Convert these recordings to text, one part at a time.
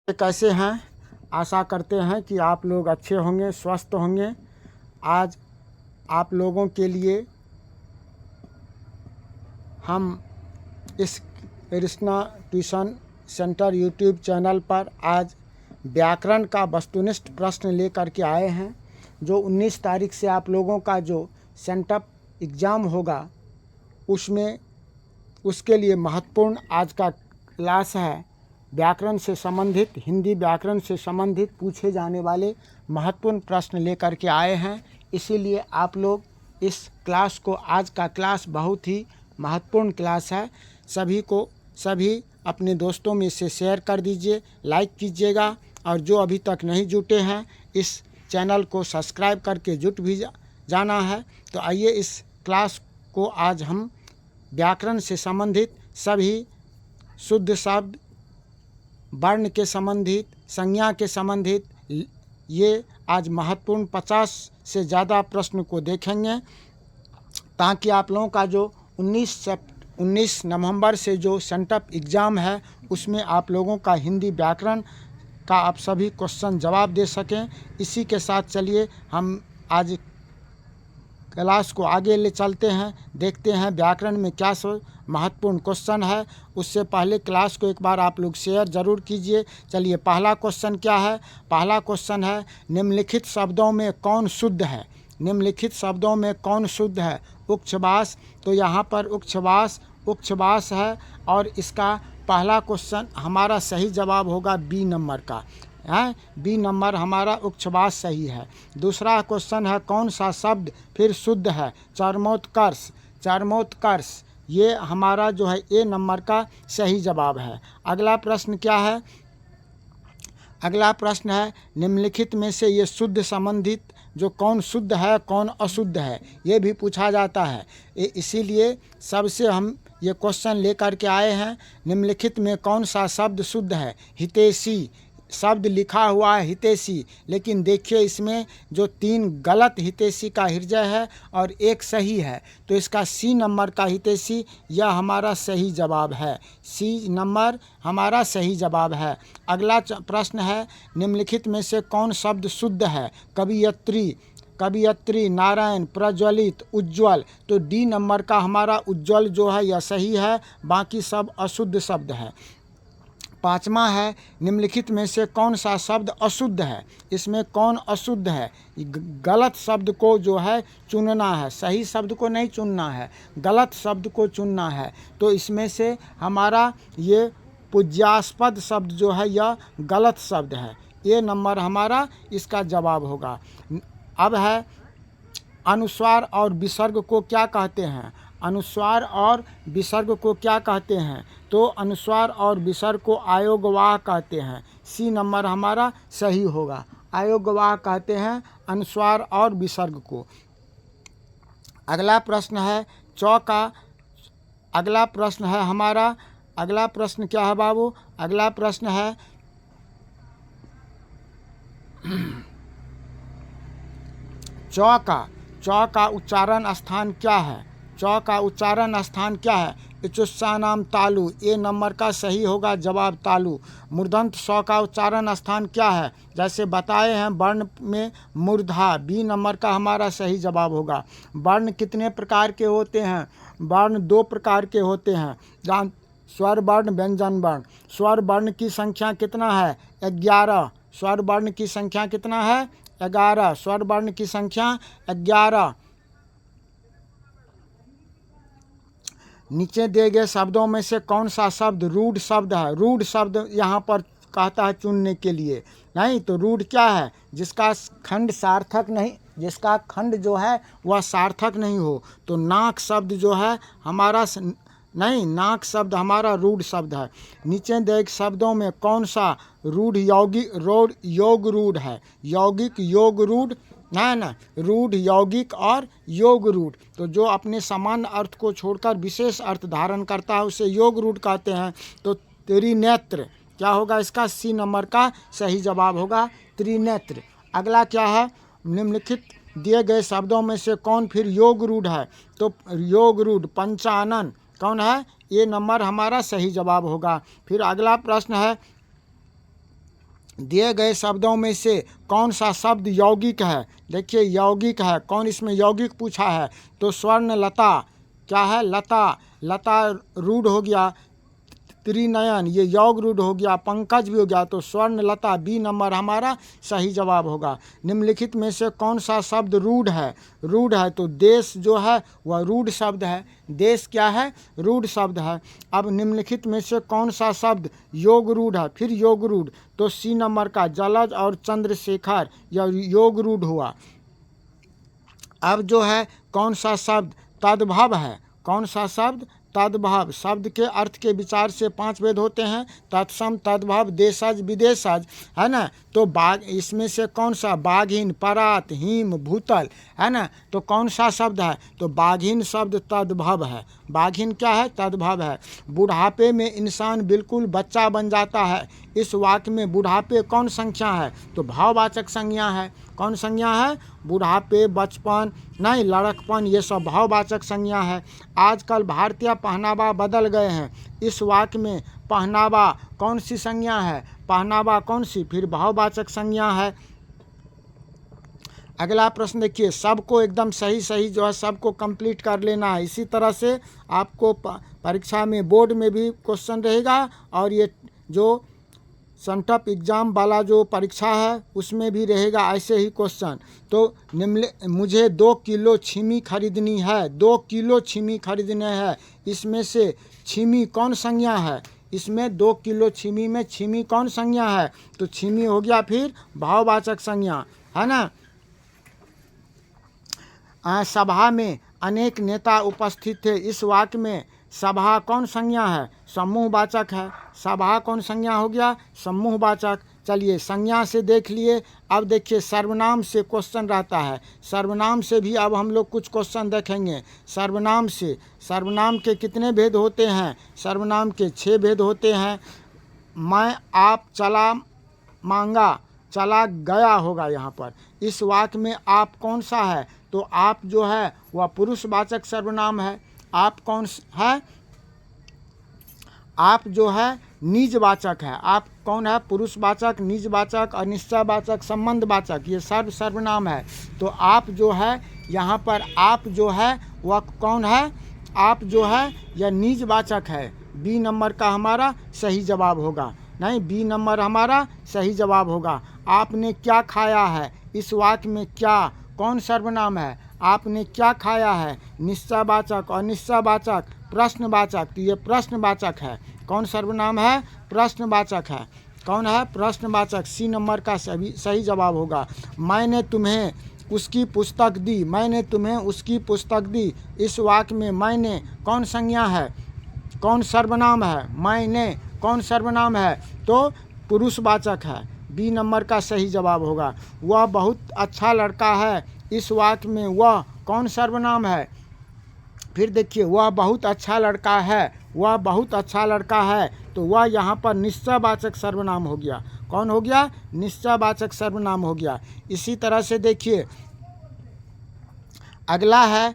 कैसे हैं। आशा करते हैं कि आप लोग अच्छे होंगे, स्वस्थ होंगे। आज आप लोगों के लिए हम इस Krishna tuition centre YouTube channel पर आज व्याकरण का वस्तुनिष्ठ प्रश्न लेकर के आए हैं। जो 19 तारीख से आप लोगों का जो सेंटअप एग्ज़ाम होगा उसमें उसके लिए महत्वपूर्ण आज का क्लास है। व्याकरण से संबंधित, हिंदी व्याकरण से संबंधित पूछे जाने वाले महत्वपूर्ण प्रश्न लेकर के आए हैं। इसीलिए आप लोग इस क्लास को, आज का क्लास बहुत ही महत्वपूर्ण क्लास है। सभी अपने दोस्तों में से शेयर कर दीजिए, लाइक कीजिएगा और जो अभी तक नहीं जुटे हैं इस चैनल को सब्सक्राइब करके जुट भी जाना है। तो आइए इस क्लास को आज हम व्याकरण से संबंधित सभी शुद्ध शब्द, वर्ण के संबंधित, संज्ञा के संबंधित ये आज महत्वपूर्ण 50 से ज़्यादा प्रश्न को देखेंगे, ताकि आप लोगों का जो 19 नवंबर से जो सेंटअप एग्ज़ाम है उसमें आप लोगों का हिंदी व्याकरण का आप सभी क्वेश्चन जवाब दे सकें। इसी के साथ चलिए हम आज क्लास को आगे ले चलते हैं, देखते हैं व्याकरण में क्या महत्वपूर्ण क्वेश्चन है। उससे पहले क्लास को एक बार आप लोग शेयर ज़रूर कीजिए। चलिए पहला क्वेश्चन क्या है। पहला क्वेश्चन है, निम्नलिखित शब्दों में कौन शुद्ध है। निम्नलिखित शब्दों में कौन शुद्ध है। उच्छ्वास, तो यहाँ पर उच्छ्वास है और इसका पहला क्वेश्चन हमारा सही जवाब होगा बी नंबर का है। बी नंबर हमारा उच्छ्वास सही है। दूसरा क्वेश्चन है, कौन सा शब्द फिर शुद्ध है। चरमोत्कर्ष, चरमोत्कर्ष ये हमारा जो है ए नंबर का सही जवाब है। अगला प्रश्न क्या है। अगला प्रश्न है, निम्नलिखित में से ये शुद्ध संबंधित जो कौन शुद्ध है कौन अशुद्ध है ये भी पूछा जाता है। इसीलिए सबसे हम ये क्वेश्चन लेकर के आए हैं। निम्नलिखित में कौन सा शब्द शुद्ध है। हितैषी शब्द लिखा हुआ है हितैषी, लेकिन देखिए इसमें जो 3 गलत हितैषी का हृदय है और एक सही है, तो इसका सी नंबर का हितैषी यह हमारा सही जवाब है। सी नंबर हमारा सही जवाब है। अगला प्रश्न है, निम्नलिखित में से कौन शब्द शुद्ध है। कवियत्री, कवियत्री, नारायण, प्रज्वलित, उज्ज्वल, तो डी नंबर का हमारा उज्ज्वल जो है यह सही है, बाकी सब अशुद्ध शब्द है। पाँचवा है, निम्नलिखित में से कौन सा शब्द अशुद्ध है। इसमें कौन अशुद्ध है। गलत शब्द को जो है चुनना है, सही शब्द को नहीं चुनना है, गलत शब्द को चुनना है। तो इसमें से हमारा ये पूज्यास्पद शब्द जो है यह गलत शब्द है। ये नंबर हमारा इसका जवाब होगा। अब है, अनुस्वार और विसर्ग को क्या कहते हैं। अनुस्वार और विसर्ग को क्या कहते हैं। तो अनुस्वार और विसर्ग को आयोगवाह कहते हैं। सी नंबर हमारा सही होगा। आयोगवाह कहते हैं अनुस्वार और विसर्ग को। अगला प्रश्न है का अगला प्रश्न है हमारा, अगला प्रश्न क्या है बाबू। अगला प्रश्न है चौ का उच्चारण स्थान क्या है। चौ का उच्चारण स्थान क्या है। इचुस्सा नाम तालु, ए नंबर का सही होगा जवाब तालु। मूर्धन्त सौ का उच्चारण स्थान क्या है। जैसे बताए हैं वर्ण में मूर्धा, बी नंबर का हमारा सही जवाब होगा। वर्ण कितने प्रकार के होते हैं। वर्ण 2 प्रकार के होते हैं, स्वर वर्ण, व्यंजन वर्ण। स्वर वर्ण की संख्या कितना है 11। स्वर वर्ण की संख्या कितना है 11। स्वर वर्ण की संख्या 11। नीचे दिए गए शब्दों में से कौन सा शब्द रूढ़ शब्द है। रूढ़ शब्द यहाँ पर कहता है चुनने के लिए। नहीं तो रूढ़ क्या है, जिसका खंड सार्थक नहीं, जिसका खंड जो है वह सार्थक नहीं हो। तो नाक शब्द जो है हमारा नहीं, नाक शब्द हमारा रूढ़ शब्द है। नीचे दिए गए शब्दों में कौन सा रूढ़ योग रूढ़ है। यौगिक, योग रूढ़ ना, रूढ़, यौगिक और योग रूढ़। तो जो अपने सामान्य अर्थ को छोड़कर विशेष अर्थ धारण करता है उसे योग रूढ़ कहते हैं। तो त्रिनेत्र क्या होगा इसका, सी नंबर का सही जवाब होगा त्रिनेत्र। अगला क्या है, निम्नलिखित दिए गए शब्दों में से कौन फिर योग रूढ़ है। तो योग रूढ़ पंचानन कौन है, ये नंबर हमारा सही जवाब होगा। फिर अगला प्रश्न है, दिए गए शब्दों में से कौन सा शब्द यौगिक है? देखिए यौगिक है, कौन इसमें यौगिक पूछा है? तो स्वर्णलता क्या है? लता, लता रूढ़ हो गया, त्रिनयन ये योग रूढ़ हो गया, पंकज भी हो गया, तो स्वर्णलता बी नंबर हमारा सही जवाब होगा। निम्नलिखित में से कौन सा शब्द रूढ़ है? रूढ़ है तो देश जो है वह रूढ़ शब्द है। देश क्या है? रूढ़ शब्द है। अब निम्नलिखित में से कौन सा शब्द योग रूढ़ है? फिर योग रूढ़, तो सी नंबर का जलज और चंद्रशेखर यह योग रूढ़ हुआ। अब जो है कौन सा शब्द तद्भव है? कौन सा शब्द? तद्भव। शब्द के अर्थ के विचार से 5 भेद होते हैं, तत्सम, तद्भव, देशज, विदेशज, है ना। तो बाघ, इसमें से कौन सा? बाघिन, परात, हिम, भूतल, है ना। तो कौन सा शब्द है? तो बाघिन शब्द तद्भव है। बाघिन क्या है? तद्भव है। बुढ़ापे में इंसान बिल्कुल बच्चा बन जाता है। इस वाक्य में बुढ़ापे कौन संख्या है? तो भाववाचक संज्ञा है। कौन संज्ञा है? बुढ़ापे, बचपन, नहीं लड़कपन, ये सब भाववाचक संज्ञा है। आजकल भारतीय पहनावा बदल गए हैं। इस वाक्य में पहनावा कौन सी संज्ञा है? पहनावा कौन सी? फिर भाववाचक संज्ञा है। अगला प्रश्न देखिए, सबको एकदम सही सही जो है सबको कंप्लीट कर लेना है। इसी तरह से आपको परीक्षा में बोर्ड में भी क्वेश्चन रहेगा और ये जो सेंटअप एग्ज़ाम वाला जो परीक्षा है उसमें भी रहेगा ऐसे ही क्वेश्चन। तो मुझे 2 किलो छीमी खरीदनी है। 2 किलो छीमी खरीदने हैं। इसमें से छीमी कौन संज्ञा है? इसमें 2 किलो छीमी में छीमी कौन संज्ञा है? तो छीमी हो गया फिर भाववाचक संज्ञा, है ना। सभा में अनेक नेता उपस्थित थे। इस वाक्य में सभा कौन संज्ञा है? समूहवाचक है। सभा कौन संज्ञा हो गया? समूहवाचक। चलिए संज्ञा से देख लिए। अब देखिए सर्वनाम से क्वेश्चन रहता है। सर्वनाम से भी अब हम लोग कुछ क्वेश्चन देखेंगे। सर्वनाम से, सर्वनाम के कितने भेद होते हैं? सर्वनाम के 6 भेद होते हैं। मैं, आप, चला, मांगा, चला गया होगा यहाँ पर। इस वाक्य में आप कौन सा है? तो आप जो है वह पुरुषवाचक सर्वनाम है। आप कौन है? आप जो है निजवाचक है। आप कौन है? पुरुषवाचक, निजवाचक, अनिश्चयवाचक, संबंधवाचक, ये सर्वनाम है। तो आप जो है यहाँ पर आप जो है वह कौन है? आप जो है यह निजवाचक है। बी नंबर का हमारा सही जवाब होगा। नहीं, बी नंबर हमारा सही जवाब होगा। आपने क्या खाया है? इस वाक्य में क्या कौन सर्वनाम है? आपने क्या खाया है? निश्चयवाचक, अनिश्चयवाचक, प्रश्नवाचक, तो ये प्रश्नवाचक है। कौन सर्वनाम है? प्रश्नवाचक है। कौन है? प्रश्नवाचक। सी नंबर का सही जवाब होगा। मैंने तुम्हें उसकी पुस्तक दी। मैंने तुम्हें उसकी पुस्तक दी। इस वाक्य में मैंने कौन संज्ञा है? कौन सर्वनाम है? मैंने कौन सर्वनाम है? तो पुरुषवाचक है। बी नंबर का सही जवाब होगा। वह बहुत अच्छा लड़का है। इस वाक्य में वह कौन सर्वनाम है? फिर देखिए वह बहुत अच्छा लड़का है। वह बहुत अच्छा लड़का है, तो वह यहाँ पर निश्चयवाचक सर्वनाम हो गया। कौन हो गया? निश्चयवाचक सर्वनाम हो गया। इसी तरह से देखिए अगला है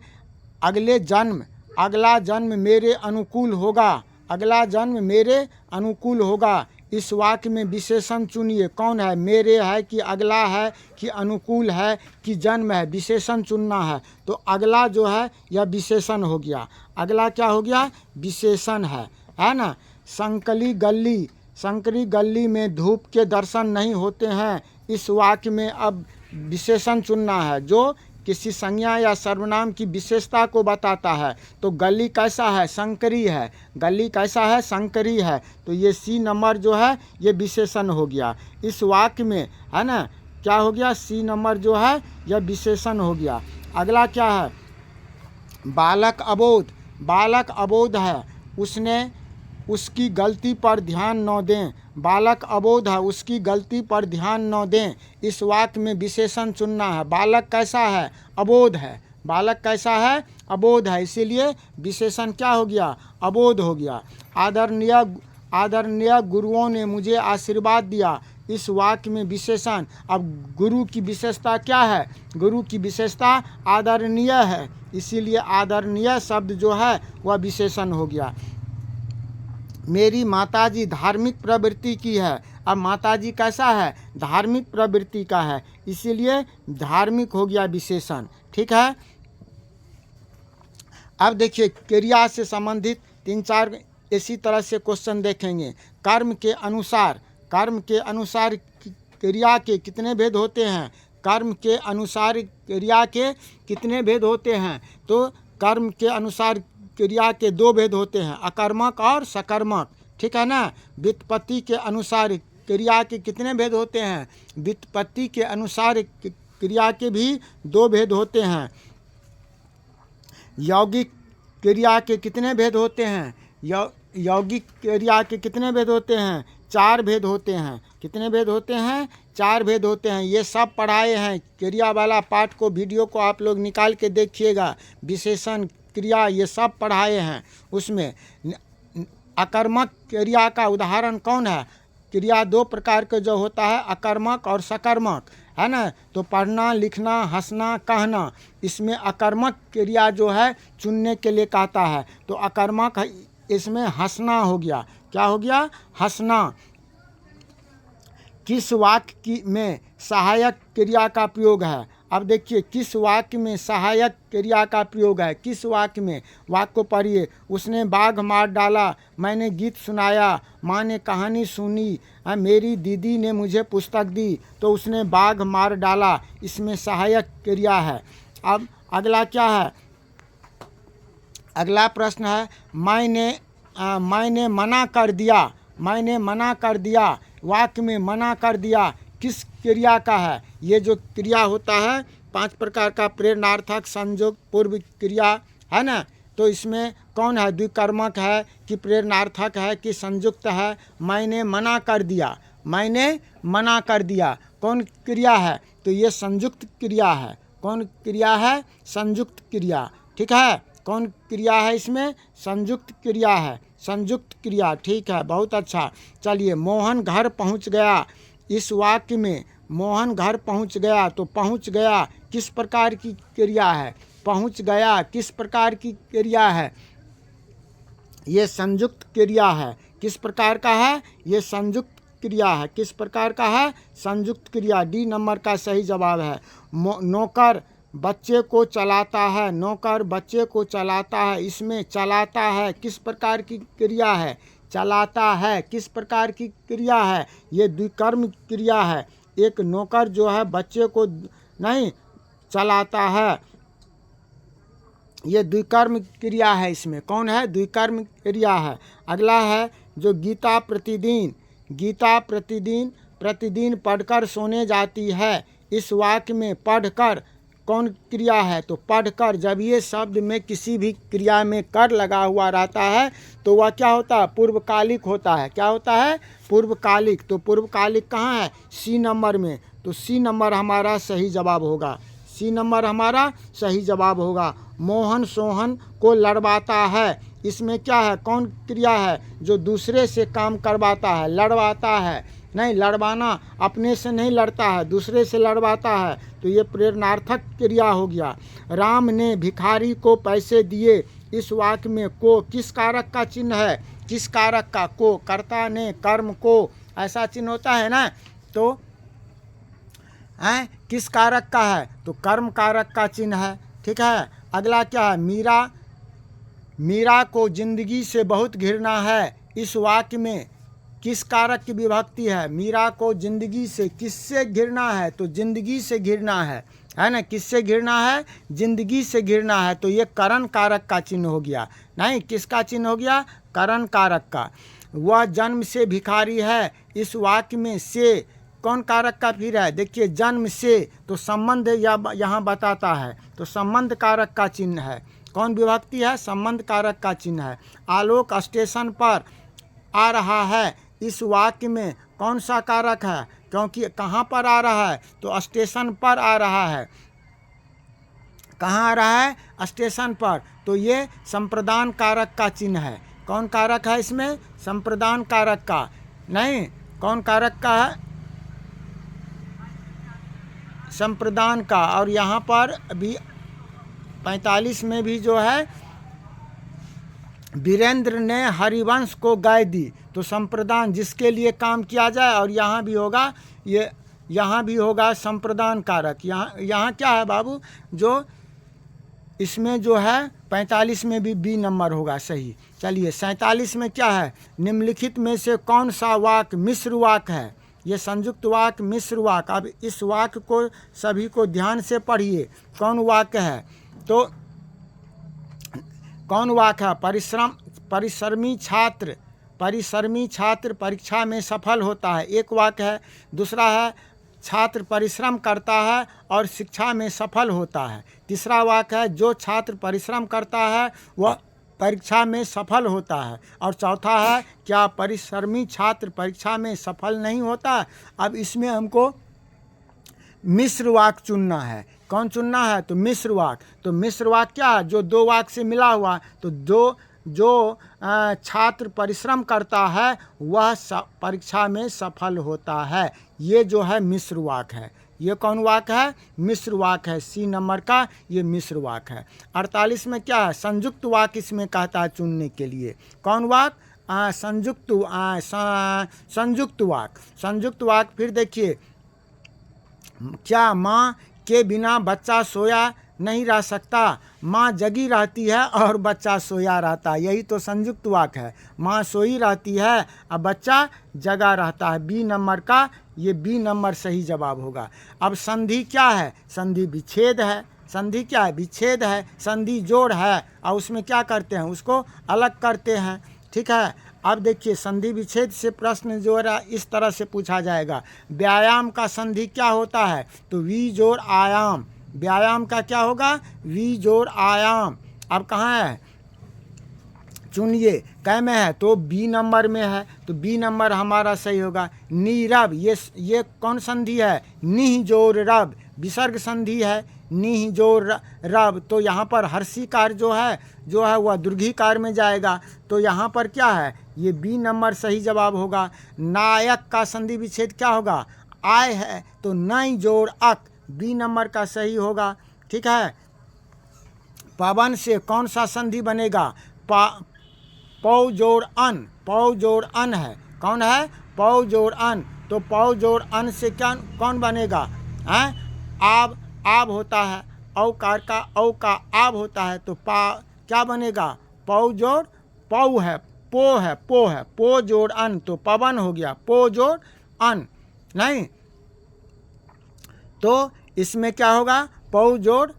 अगले जन्म। अगला जन्म मेरे अनुकूल होगा। अगला जन्म मेरे अनुकूल होगा। इस वाक्य में विशेषण चुनिए। कौन है? मेरे है कि अगला है कि अनुकूल है कि जन्म है? विशेषण चुनना है। तो अगला जो है यह विशेषण हो गया। अगला क्या हो गया? विशेषण है ना। संकली गली, संकरी गली में धूप के दर्शन नहीं होते हैं। इस वाक्य में अब विशेषण चुनना है जो किसी संज्ञा या सर्वनाम की विशेषता को बताता है। तो गली कैसा है? संकरी है। गली कैसा है? संकरी है। तो ये सी नंबर जो है ये विशेषण हो गया। इस वाक्य में, है ना, क्या हो गया? सी नंबर जो है यह विशेषण हो गया। अगला क्या है? बालक अबोध। बालक अबोध है, उसने उसकी गलती पर ध्यान न दें। बालक अबोध है, उसकी गलती पर ध्यान न दें। इस वाक्य में विशेषण चुनना है। बालक कैसा है? अबोध है। बालक कैसा है? अबोध है। इसीलिए विशेषण क्या हो गया? अबोध हो गया। आदरणीय गुरुओं ने मुझे आशीर्वाद दिया। इस वाक्य में विशेषण। अब गुरु की विशेषता क्या है? गुरु की विशेषता आदरणीय है, इसीलिए आदरणीय शब्द जो है वह विशेषण हो गया। मेरी माताजी धार्मिक प्रवृत्ति की है। अब माताजी कैसा है, धार्मिक प्रवृत्ति का है, इसीलिए धार्मिक हो गया विशेषण। ठीक है। अब देखिए क्रिया से संबंधित 3-4 इसी तरह से क्वेश्चन देखेंगे। कर्म के अनुसार क्रिया के कितने भेद होते हैं? कर्म के अनुसार क्रिया के कितने भेद होते हैं? तो कर्म के अनुसार क्रिया के 2 भेद होते हैं, अकर्मक और सकर्मक। ठीक है ना। व्युत्पत्ति के अनुसार क्रिया के कितने भेद होते हैं? व्युत्पत्ति के अनुसार क्रिया के भी 2 भेद होते हैं। यौगिक क्रिया के कितने भेद होते हैं? यौगिक क्रिया के कितने भेद होते हैं? 4 भेद होते हैं। कितने भेद होते हैं? 4 भेद होते हैं। ये सब पढ़ाए हैं। क्रिया वाला पाठ को, वीडियो को आप लोग निकाल के देखिएगा। विशेषण, क्रिया, ये सब पढ़ाए हैं। उसमें अकर्मक क्रिया का उदाहरण कौन है? क्रिया 2 प्रकार के जो होता है, अकर्मक और सकर्मक, है ना। तो पढ़ना, लिखना, हंसना, कहना, इसमें अकर्मक क्रिया जो है चुनने के लिए कहता है। तो अकर्मक इसमें हंसना हो गया। क्या हो गया? हंसना। किस वाक्य में सहायक क्रिया का प्रयोग है? अब देखिए किस वाक्य में सहायक क्रिया का प्रयोग है, किस वाक्य में? वाक्य को पढ़िए। उसने बाघ मार डाला, मैंने गीत सुनाया, माँ ने कहानी सुनी, मेरी दीदी ने मुझे पुस्तक दी। तो उसने बाघ मार डाला, इसमें सहायक क्रिया है। अब अगला क्या है? अगला प्रश्न है, मैंने मना कर दिया। मैंने मना कर दिया, वाक्य में मना कर दिया किस क्रिया का है? ये जो क्रिया होता है 5 प्रकार का, प्रेरणार्थक, संयोग, पूर्व क्रिया, है ना। तो इसमें कौन है? द्विकर्मक है कि प्रेरणार्थक है कि संयुक्त है? मैंने मना कर दिया, मैंने मना कर दिया, कौन क्रिया है? तो ये संयुक्त क्रिया है। कौन क्रिया है? संयुक्त क्रिया। ठीक है। कौन क्रिया है इसमें? संयुक्त क्रिया है, संयुक्त क्रिया। ठीक है, बहुत अच्छा। चलिए, मोहन घर पहुंच गया, इस वाक्य में मोहन घर पहुंच गया, तो पहुंच गया किस प्रकार की क्रिया है? पहुंच गया किस प्रकार की क्रिया है? ये संयुक्त क्रिया है। किस प्रकार का है? ये संयुक्त क्रिया है। किस प्रकार का है? संयुक्त क्रिया। डी नंबर का सही जवाब है। नौकर बच्चे को चलाता है, नौकर बच्चे को चलाता है, इसमें चलाता है किस प्रकार की क्रिया है? चलाता है किस प्रकार की क्रिया है? ये द्विकर्म क्रिया है। एक नौकर जो है बच्चे को नहीं चलाता है, ये द्विकर्म क्रिया है। इसमें कौन है? द्विकर्म क्रिया है। अगला है जो गीता प्रतिदिन पढ़कर सोने जाती है, इस वाक्य में पढ़कर कौन क्रिया है? तो पढ़कर। जब ये शब्द में किसी भी क्रिया में कर लगा हुआ रहता है तो वह क्या होता है? पूर्वकालिक होता है। क्या होता है? पूर्वकालिक। तो पूर्वकालिक कहाँ है? सी नंबर में। तो सी नंबर हमारा सही जवाब होगा। सी नंबर हमारा सही जवाब होगा। मोहन सोहन को लड़वाता है, इसमें क्या है? कौन क्रिया है? जो दूसरे से काम करवाता है, लड़वाता है। नहीं, लड़वाना अपने से नहीं लड़ता है, दूसरे से लड़वाता है। तो ये प्रेरणार्थक क्रिया हो गया। राम ने भिखारी को पैसे दिए, इस वाक्य में को किस कारक का चिन्ह है? किस कारक का? को, कर्ता ने, कर्म को, ऐसा चिन्ह होता है ना। तो किस कारक का है? तो कर्म कारक का चिन्ह है। ठीक है। अगला क्या है? मीरा को जिंदगी से बहुत घृणा है, इस वाक्य में किस कारक की विभक्ति है? मीरा को जिंदगी से किससे घृणा है? तो जिंदगी से घृणा है ना। किससे घृणा है? जिंदगी से घृणा है। तो ये करण कारक का चिन्ह हो गया। नहीं, किसका चिन्ह हो गया? करण कारक का। वह जन्म से भिखारी है, इस वाक्य में से कौन कारक का फिर है? देखिए जन्म से, तो संबंध यहाँ बताता है, तो संबंध कारक का चिन्ह है। कौन विभक्ति है? संबंध कारक का चिन्ह है। आलोक स्टेशन पर आ रहा है, इस वाक्य में कौन सा कारक है? क्योंकि कहाँ पर आ रहा है? तो स्टेशन पर आ रहा है। कहाँ आ रहा है? स्टेशन पर। तो ये संप्रदान कारक का चिन्ह है। कौन कारक है इसमें? संप्रदान कारक का। नहीं, कौन कारक का है? संप्रदान का। और यहाँ पर अभी 45 में भी जो है, वीरेंद्र ने हरिवंश को गाय दी, तो संप्रदान जिसके लिए काम किया जाए, और यहाँ भी होगा ये, यहाँ भी होगा संप्रदान कारक। यहाँ क्या है बाबू, जो इसमें जो है 45 में भी बी नंबर होगा सही। चलिए 47 में क्या है, निम्नलिखित में से कौन सा वाक्य मिश्र वाक्य है। ये संयुक्त वाक्य मिश्र वाक्य। अब इस वाक्य को सभी को ध्यान से पढ़िए, कौन वाक्य है, तो कौन वाक्य है, परिश्रमी छात्र परीक्षा में सफल होता है, एक वाक्य है। दूसरा है छात्र परिश्रम करता है और शिक्षा में सफल होता है, तीसरा वाक्य है जो छात्र परिश्रम करता है वह परीक्षा में सफल होता है, और चौथा है क्या परिश्रमी छात्र परीक्षा में सफल नहीं होता। अब इसमें हमको मिश्र वाक्य चुनना है। कौन चुनना है, तो मिश्र वाक्य। तो मिश्र वाक्य क्या है, जो दो वाक्य से मिला हुआ, तो जो छात्र परिश्रम करता है वह परीक्षा में सफल होता है, ये जो है मिश्र वाक्य है। ये कौन वाक्य है, मिश्र वाक्य है, सी नंबर का ये मिश्र वाक्य है। 48 में क्या है, संयुक्त वाक्य इसमें कहता है चुनने के लिए। कौन वाक्य, संयुक्त वाक्य। संयुक्त वाक्य फिर देखिए, क्या माँ के बिना बच्चा सोया नहीं रह सकता, माँ जगी रहती है और बच्चा सोया रहता है, यही तो संयुक्त वाक्य है। माँ सोई रहती है और बच्चा जगा रहता है, बी नंबर का ये बी नंबर सही जवाब होगा। अब संधि क्या है, संधि विच्छेद है। संधि क्या है, विच्छेद है। संधि जोड़ है और उसमें क्या करते हैं, उसको अलग करते हैं, ठीक है। अब देखिए संधि विच्छेद से प्रश्न जो है इस तरह से पूछा जाएगा, व्यायाम का संधि क्या होता है, तो वी जोड़ आयाम। व्यायाम का क्या होगा, वी जोड़ आयाम। अब कहाँ है, चुनिए कै में है, तो बी नंबर में है, तो बी नंबर हमारा सही होगा। नीरब, ये कौन संधि है, निह जोड़ रब, विसर्ग संधि है, निह जोड़ रब। तो यहाँ पर हर्षिकार जो है वह दुर्घीकार में जाएगा, तो यहाँ पर क्या है, ये बी नंबर सही जवाब होगा। नायक का संधि विच्छेद क्या होगा, आय है, तो नई जोड़ अक, बी नंबर का सही होगा, ठीक है। पवन से कौन सा संधि बनेगा, पौ जोड़ अन, पौ जोड़ अन है, कौन है, पौ जोड़ अन। तो पौ जोड़ अन से क्या कौन बनेगा, हैं, आब होता है, औकार का औ का आब होता है, तो क्या बनेगा, पौ जोड़ पौ है, पो जोड़ अन, तो पवन हो गया, पो जोड़ अन, नहीं तो इसमें क्या होगा, पौ जोड़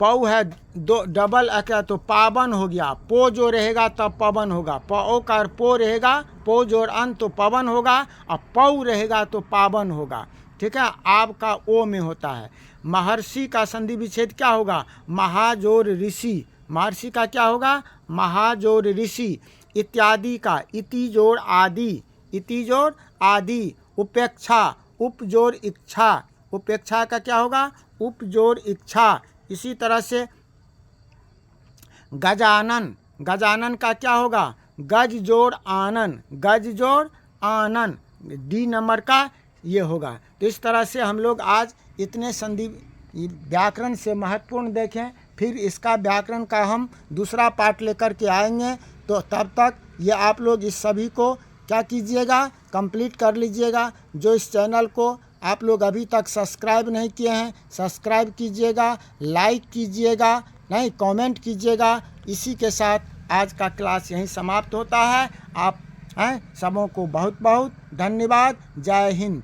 पौ है, दो डबल क्या, तो पावन हो गया, पो जो रहेगा तब पवन होगा, पौ का पो रहेगा, पो जोड़ अन तो पवन होगा, और पौ रहेगा तो पावन होगा, ठीक है। आप का ओ में होता है। महर्षि का संधि विच्छेद क्या होगा, महाजोर ऋषि, महर्षि का क्या होगा, महाजोर ऋषि। इत्यादि का इति जोड़ आदि, इति जोड़ आदि। उपेक्षा, उपजोड़ इच्छा, उपेक्षा का क्या होगा, उपजोड़ इच्छा। इसी तरह से गजानन, गजानन का क्या होगा, गज जोड़ आनन, गज जोड़ आनन, डी नंबर का ये होगा। तो इस तरह से हम लोग आज इतने संधि व्याकरण से महत्वपूर्ण देखें, फिर इसका व्याकरण का हम दूसरा पार्ट लेकर के आएंगे। तो तब तक ये आप लोग इस सभी को क्या कीजिएगा, कंप्लीट कर लीजिएगा। जो इस चैनल को आप लोग अभी तक सब्सक्राइब नहीं किए हैं, सब्सक्राइब कीजिएगा, लाइक कीजिएगा, नहीं कमेंट कीजिएगा। इसी के साथ आज का क्लास यहीं समाप्त होता है। आप हैं सबों को बहुत बहुत धन्यवाद। जय हिंद।